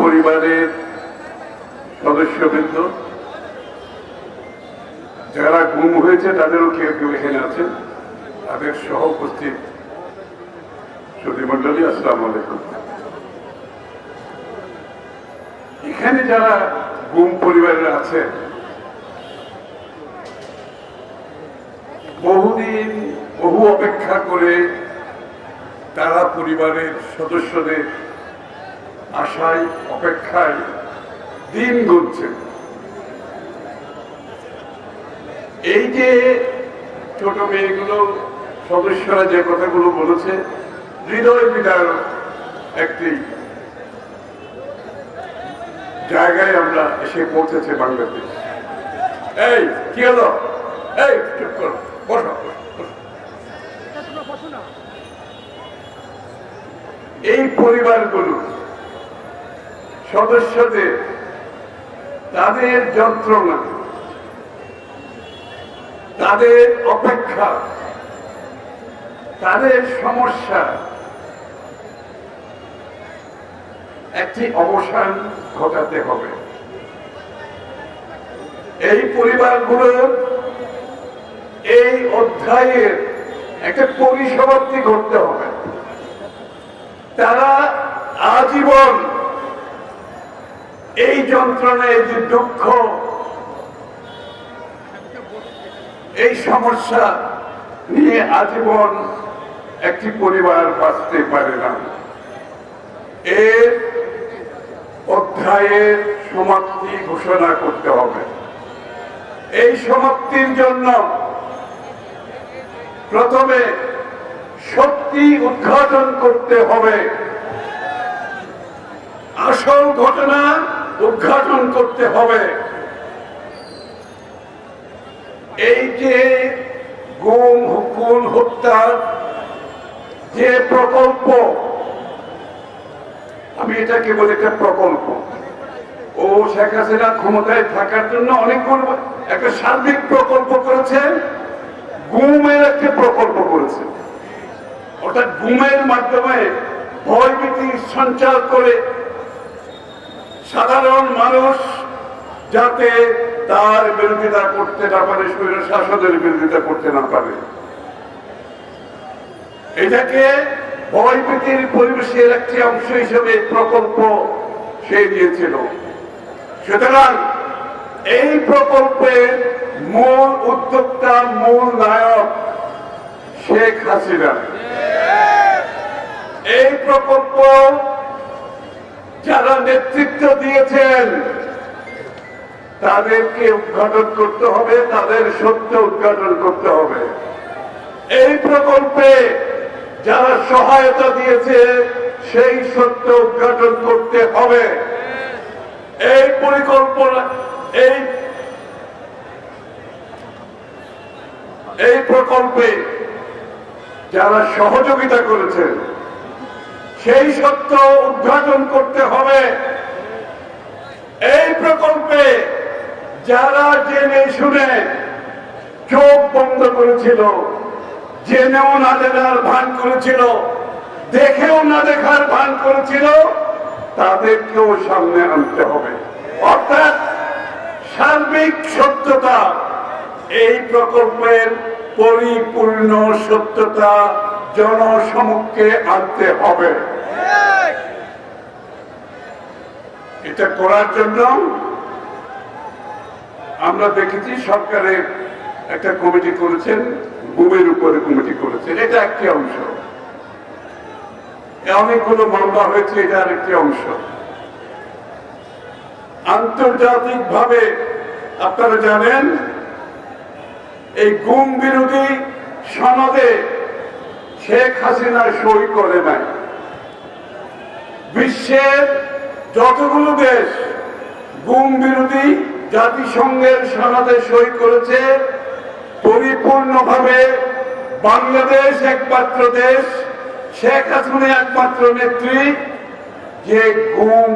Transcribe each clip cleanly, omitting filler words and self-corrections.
পরিবারের সদস্যবৃন্দ, যারা গুম হয়েছে তাদেরও কেউ কেউ এখানে আছেন, তাদের সহ উপস্থিত সুধীমণ্ডলী, আসসালামু আলাইকুম। এখানে যারা গুম পরিবারের আছে, বহুদিন বহু অপেক্ষা করে তারা পরিবারের সদস্যদের আশায় অপেক্ষায় দিন গুনছেন। এই যে ছোট মেয়েগুলো সদস্যরা যে কথাগুলো বলেছে, হৃদয় বিদারক একটি জায়গায় আমরা এসে পৌঁছেছে বাংলাদেশ। এই কি হলো? এই চুপ করো, বসো। এই পরিবারগুলো সদস্যদের তাদের যন্ত্রণা, তাদের অপেক্ষা, তাদের সমস্যা একটি অবসান ঘটাতে হবে। এই পরিবারগুলোর এই অধ্যায়ের একটা পরিসমাপ্তি ঘটতে হবে। তারা আজীবন এই যন্ত্রণা, এই যে দুঃখ, এই সমস্যা নিয়ে আজীবন একটি পরিবার বাঁচতে পারে না। এর অধ্যায়ের সমাপ্তি ঘোষণা করতে হবে। এই সমাপ্তির জন্য প্রথমে সত্যি উদ্ঘাটন করতে হবে, আসল ঘটনা উদ্ঘাটন করতে হবে। এই যে গুম, খুন, হত্যার যে প্রকল্প, আমি এটাকে বলি একটা প্রকল্প। ও শেখ হাসিনা ক্ষমতায় থাকার জন্য অনেকগুলো একটা সার্বিক প্রকল্প করেছে, গুমের একটা প্রকল্প করেছে। অর্থাৎ গুমের মাধ্যমে ভয়ভীতি সঞ্চার করে সাধারণ মানুষ যাতে তার বিরোধিতা করতে না পারে, স্বৈর শাসনের বিরোধিতা করতে না পারে, এটাকে ভয়ভীতির পরিবেশের একটি অংশ হিসেবে প্রকল্প সে দিয়েছিল। সুতরাং এই প্রকল্পের মূল উদ্যোক্তা, মূল নায়ক শেখ হাসিনা। এই প্রকল্প যারা নেতৃত্ব দিয়েছেন তাদেরকে উদ্ঘাটন করতে হবে, তাদের সত্য উদ্ঘাটন করতে হবে। এই প্রকল্পে যারা সহায়তা দিয়েছে সেই সত্য উদ্ঘাটন করতে হবে। এই পরিকল্পনা, এই প্রকল্পে যারা সহযোগিতা করেছেন সেই সত্য উদ্ঘাটন করতে হবে। এই প্রকল্পে যারা জেনে শুনে চোখ বন্ধ করেছিল, জেনেও না জানার ভান করেছিল, দেখেও না দেখার ভান করেছিল, তাদেরকেও সামনে আনতে হবে। অর্থাৎ সার্বিক সত্যতা, এই প্রকল্পের পরিপূর্ণ সত্যতা জনসমক্ষে আনতে হবে। এটা করার জন্য আমরা দেখেছি সরকারের একটা কমিটি করেছেন, গুমের উপরে কমিটি করেছেন, এটা একটি অংশ। অনেকগুলো মামলা হয়েছে, এটা আরেকটি অংশ। আন্তর্জাতিক ভাবে আপনারা জানেন এই গুম বিরোধী সনদে শেখ হাসিনা সই করে নাই। বিশ্বের যতগুলো দেশ গুম বিরোধী জাতিসংঘের সনদে সই করেছে, পরিপূর্ণভাবে বাংলাদেশ একমাত্র দেশ, শেখ হাসিনা একমাত্র নেত্রী যে গুম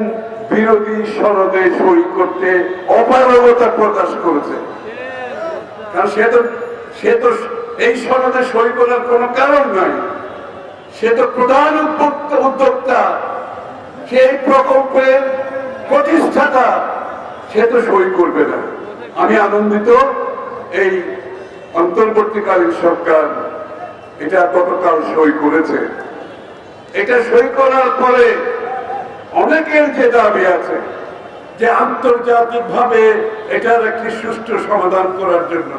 বিরোধী সনদে সই করতে অপারগতা প্রকাশ করেছে। কারণ সে তো এই সনদে সই করার কোন কারণ নাই, সে তো প্রধান উদ্যোক্তা। সেই প্রকল্পের প্রতিষ্ঠাতা সে তো সই করবে না। আমি আনন্দিত এই অন্তর্বর্তীকালীন সরকার এটা গতকাল সই করেছে। এটা সই করার পরে অনেকের যে দাবি আছে যে আন্তর্জাতিকভাবে এটার একটি সুষ্ঠু সমাধান করার জন্য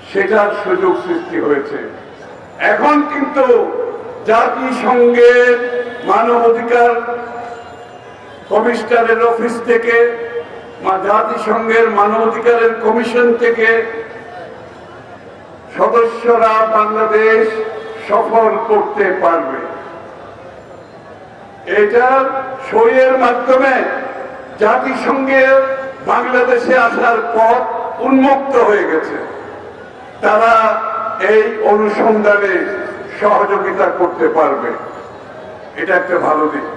সেটার সুযোগ সৃষ্টি হয়েছে। এখন কিন্তু জাতিসংঘের মানবাধিকার কমিশনারের অফিস থেকে জাতিসংঘের মানবাধিকারের কমিশন থেকে সদস্যরা বাংলাদেশ সফর করতে পারবে। এটা সইয়ের মাধ্যমে জাতিসংঘের বাংলাদেশে আসার পথ উন্মুক্ত হয়ে গেছে। তারা এই অনুসন্ধানে সহযোগিতা করতে পারবে। এটা একটা ভালো দিক।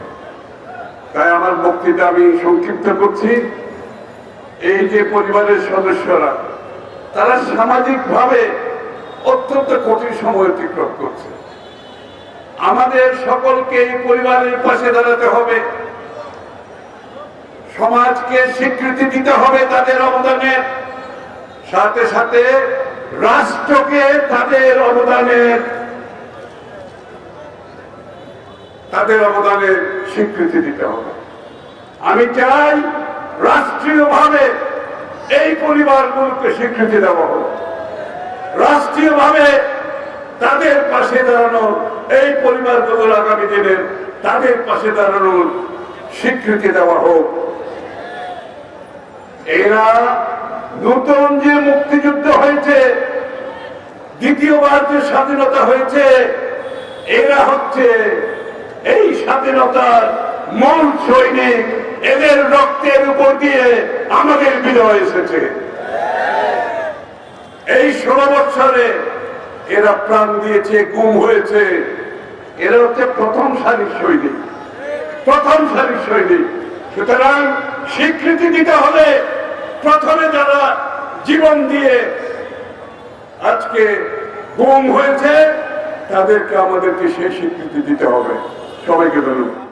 তাই আমার বক্তৃতা আমি সংক্ষিপ্ত করছি। এই যে পরিবারের সদস্যরা তারা সামাজিকভাবে অত্যন্ত কঠিন সময় অতিক্রম করছে। আমাদের সকলকে এই পরিবারের পাশে দাঁড়াতে হবে, সমাজকে স্বীকৃতি দিতে হবে তাদের অবদানের সাথে সাথে রাষ্ট্রকে তাদের অবদানের স্বীকৃতি দিতে হবে। আমি চাই রাষ্ট্রীয়ভাবে এই পরিবারগুলোকে স্বীকৃতি দেওয়া হোক, রাষ্ট্রীয়ভাবে তাদের পাশে দাঁড়ানো, এই পরিবারগুলোর আগামী দিনের তাদের পাশে দাঁড়ানোর স্বীকৃতি দেওয়া হোক। এরা নতুন যে মুক্তিযুদ্ধ হয়েছে, দ্বিতীয়বার যে স্বাধীনতা হয়েছে, এরা হচ্ছে এই স্বাধীনতার মূল সৈনিক। এদের রক্তের উপর দিয়ে আমাদের বিজয় এসেছে। এই 16 বছরে এরা প্রাণ দিয়েছে, গুম হয়েছে। এরা হচ্ছে প্রথম সারির সৈনিক। সুতরাং স্বীকৃতি দিতে হলে প্রথমে যারা জীবন দিয়ে আজকে গুম হয়েছে তাদেরকে আমাদেরকে সেই স্বীকৃতি দিতে হবে। সবাইকে ধন্যবাদ।